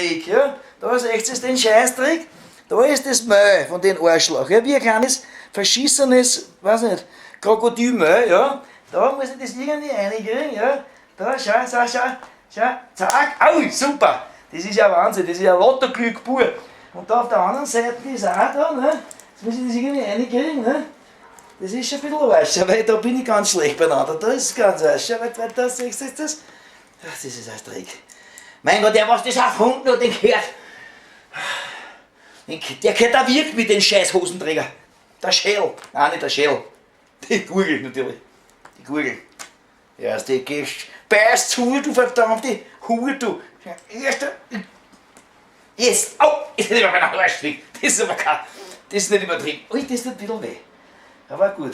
Trick, ja. Da seht ihr den Scheißtrick. Da ist das Mehl von den Arschloch, ja, wie ein kleines, verschissenes, weiß nicht, Krokodilmehl, ja. Da muss ich das irgendwie reinkriegen, ja. Da, schau, zack, au, super. Das ist ja Wahnsinn, das ist ja Lottoglück pur. Und da auf der anderen Seite ist auch da, ne. Jetzt muss ich das irgendwie reinkriegen, ne. Das ist schon ein bisschen Arsch, weil da bin ich ganz schlecht beieinander. Da ist es ganz Arsch, weil da siehst du das. Ach, das ist ein Trick. Mein Gott, der was das erfunden hat, den gehört. Der gehört da wirkt mit den scheiß Hosenträger. Der Schädel. Nein, nicht der Schädel. Die Gurgel natürlich. Die Gurgel. Ja, die beißt zu, du verdammte Hure, du. Erster. Jetzt. Au! Ist nicht über meinen Arsch drin. Das ist aber kein. Das ist nicht übertrieben. Ui, das tut ein bisschen weh. Aber gut.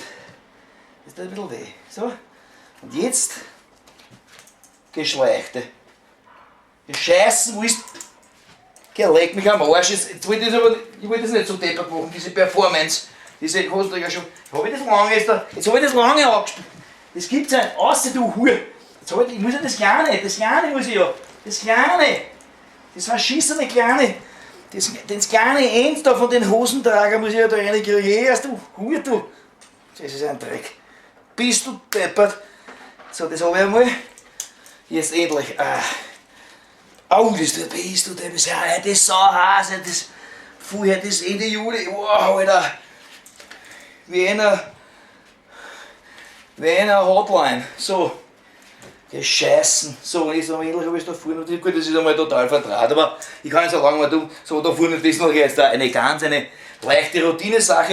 Das tut ein bisschen weh. So. Und jetzt. Geschleichte. Scheißen willst. Leg mich am Arsch. Jetzt will ich das nicht so deppert machen, diese Performance. Diese Hosenträger schon. Hab ich das lange jetzt da. Jetzt hab ich das lange angespielt. Das gibt's nicht. Außer du Hure. Ich muss ja das Kleine muss ich ja. Das Kleine. Das verschissene Kleine. Das kleine End da von den Hosenträger muss ich ja da reinkriegen. Erst du Hure, du. Das ist ein Dreck. Bist du deppert. So, das habe ich einmal. Jetzt endlich. Au, das tut weh, das tut weh. Ja, das ist so heiß, das vorher das Ende Juli. Wow, Alter. Wie einer Hotline. So. Gescheißen. So, und jetzt endlich habe ich es da vorne. Gut, das ist einmal total vertraut, aber ich kann nicht so lange mal tun. So, da vorne, das ist noch jetzt eine leichte Routine-Sache.